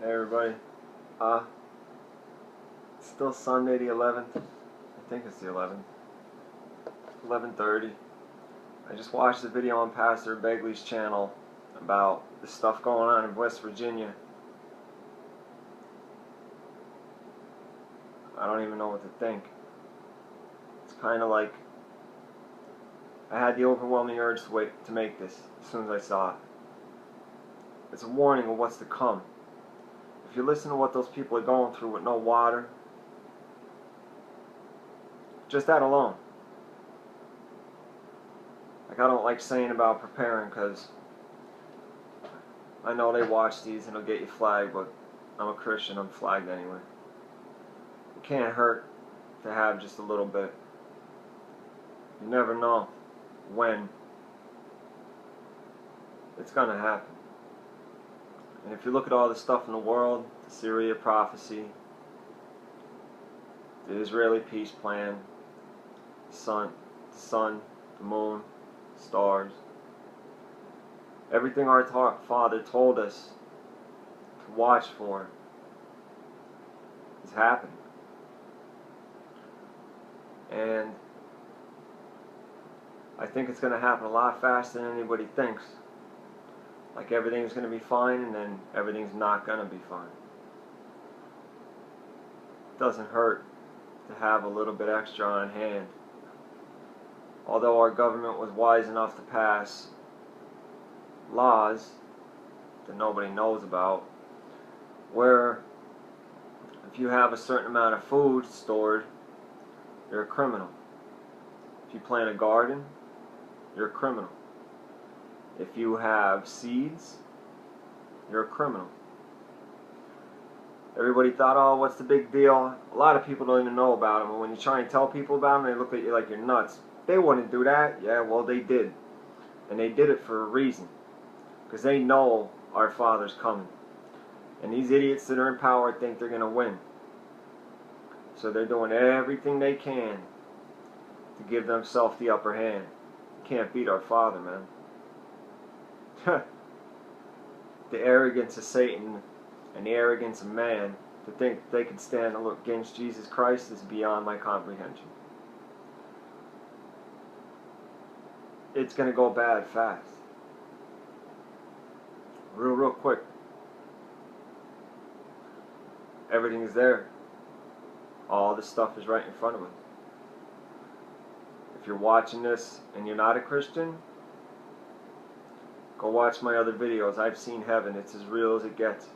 Hey everybody, it's still Sunday the 11th, I think it's the 11th, 11:30. I just watched a video on Pastor Begley's channel about the stuff going on in West Virginia. I don't even know what to think. It's kind of like, I had the overwhelming urge to make this as soon as I saw it. It's a warning of what's to come. If you listen to what those people are going through with no water, just that alone. Like, I don't like saying about preparing because I know they watch these and it'll get you flagged, but I'm a Christian, I'm flagged anyway. It can't hurt to have just a little bit. You never know when it's going to happen. And if you look at all the stuff in the world, the Syria prophecy, the Israeli peace plan, the sun, the moon, stars, everything our Father told us to watch for is happening. And I think it's going to happen a lot faster than anybody thinks. Like everything's going to be fine, and then everything's not going to be fine. It doesn't hurt to have a little bit extra on hand. Although our government was wise enough to pass laws that nobody knows about, where if you have a certain amount of food stored, you're a criminal. If you plant a garden, you're a criminal. If you have seeds, you're a criminal. Everybody thought, oh, what's the big deal? A lot of people don't even know about them. And when you try and tell people about them, they look at you like you're nuts. They wouldn't do that. Yeah, well, they did. And they did it for a reason. Because they know our Father's coming. And these idiots that are in power think they're going to win. So they're doing everything they can to give themselves the upper hand. You can't beat our Father, man. The arrogance of Satan and the arrogance of man to think they could stand against Jesus Christ is beyond my comprehension. It's going to go bad fast. Real quick. Everything's there. All this stuff is right in front of us. If you're watching this and you're not a Christian, go watch my other videos. I've seen heaven. It's as real as it gets.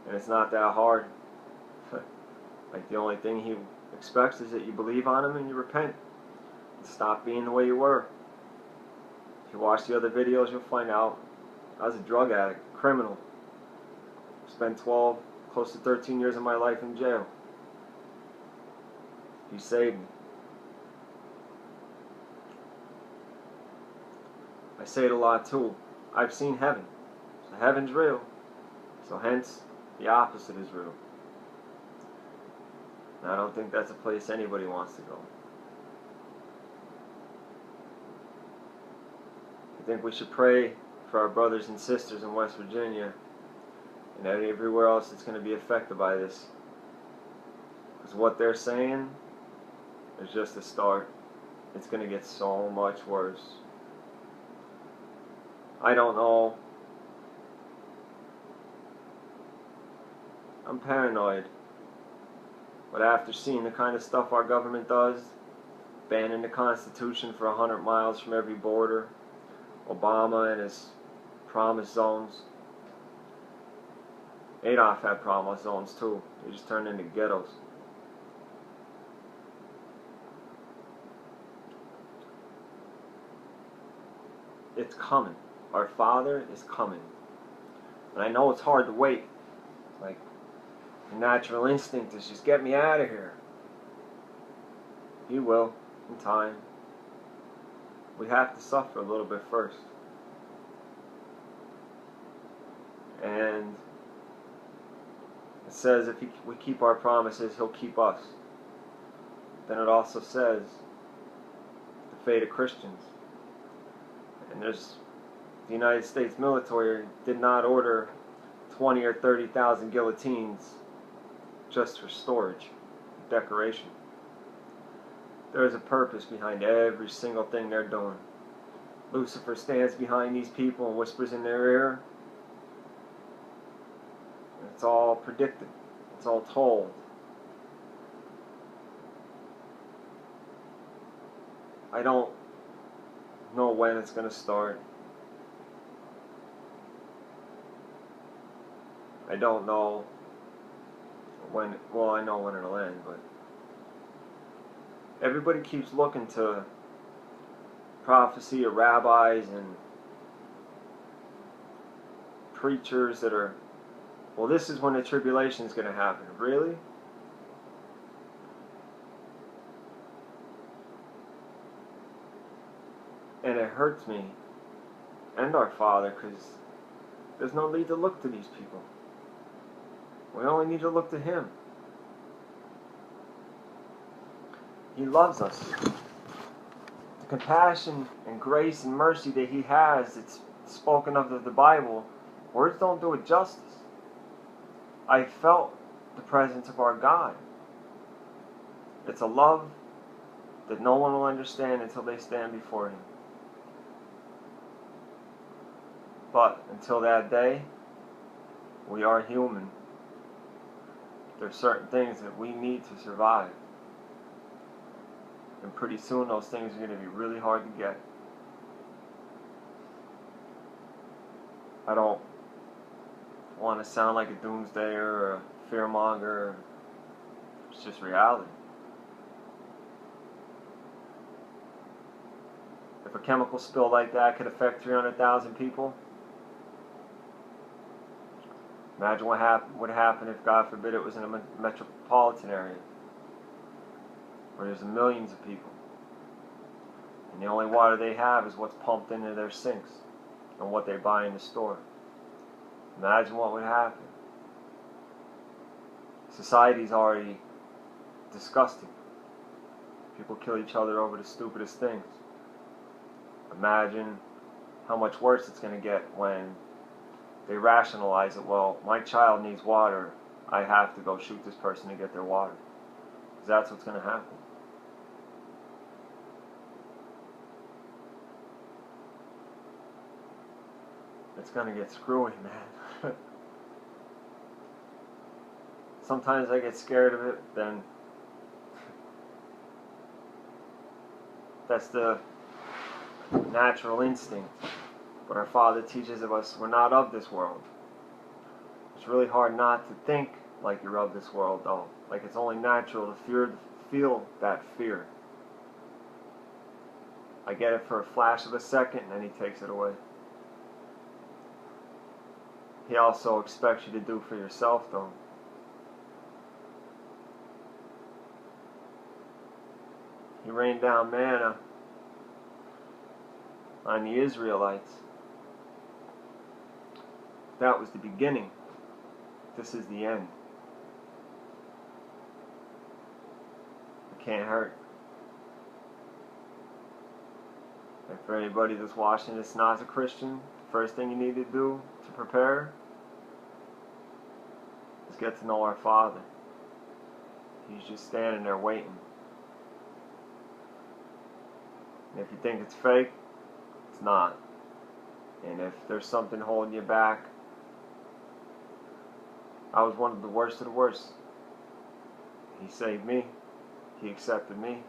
And it's not that hard. Like, the only thing he expects is that you believe on him and you repent. And stop being the way you were. If you watch the other videos, you'll find out I was a drug addict, criminal. Spent 12, close to 13 years of my life in jail. He saved me. I say it a lot too. I've seen heaven. So heaven's real. So hence, the opposite is real. And I don't think that's a place anybody wants to go. I think we should pray for our brothers and sisters in West Virginia and everywhere else that's going to be affected by this. Because what they're saying is just a start. It's going to get so much worse. I don't know. I'm paranoid. But after seeing the kind of stuff our government does, banning the Constitution for 100 miles from every border, Obama and his promise zones, Adolf had promise zones too. They just turned into ghettos. It's coming. Our Father is coming. And I know it's hard to wait. Like, the natural instinct is just get me out of here. He will, in time. We have to suffer a little bit first. And it says if we keep our promises, He'll keep us. Then it also says the fate of Christians. And there's the United States military did not order 20 or 30,000 guillotines just for storage, decoration. There is a purpose behind every single thing they're doing. Lucifer stands behind these people and whispers in their ear. It's all predicted. It's all told. I don't know when it's going to start. I don't know when, well, I know when it'll end, but everybody keeps looking to prophecy of rabbis and preachers that are, well, this is when the tribulation is going to happen. Really? And it hurts me and our Father, because there's no need to look to these people. We only need to look to Him. He loves us. The compassion and grace and mercy that He has, it's spoken of in the Bible, words don't do it justice. I felt the presence of our God. It's a love that no one will understand until they stand before Him. But until that day, we are human. There are certain things that we need to survive. And pretty soon those things are going to be really hard to get. I don't want to sound like a doomsdayer or a fearmonger. It's just reality. If a chemical spill like that could affect 300,000 people, imagine what would happen if, God forbid, it was in a metropolitan area where there's millions of people, and the only water they have is what's pumped into their sinks and what they buy in the store. Imagine what would happen. Society's already disgusting. People kill each other over the stupidest things. Imagine how much worse it's going to get when they rationalize it. Well, my child needs water. I have to go shoot this person to get their water. Because that's what's going to happen. It's going to get screwy, man. Sometimes I get scared of it, then that's the natural instinct. But our Father teaches of us we're not of this world. It's really hard not to think like you're of this world, though. Like it's only natural to feel that fear. I get it for a flash of a second, and then He takes it away. He also expects you to do for yourself, though. He rained down manna on the Israelites. That was the beginning. This is the end. It can't hurt. And for anybody that's watching this not as a Christian, the first thing you need to do to prepare is get to know our Father. He's just standing there waiting. And if you think it's fake, it's not. And if there's something holding you back, I was one of the worst of the worst. He saved me. He accepted me.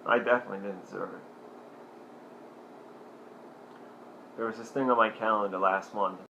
I definitely didn't deserve it. There was this thing on my calendar last month.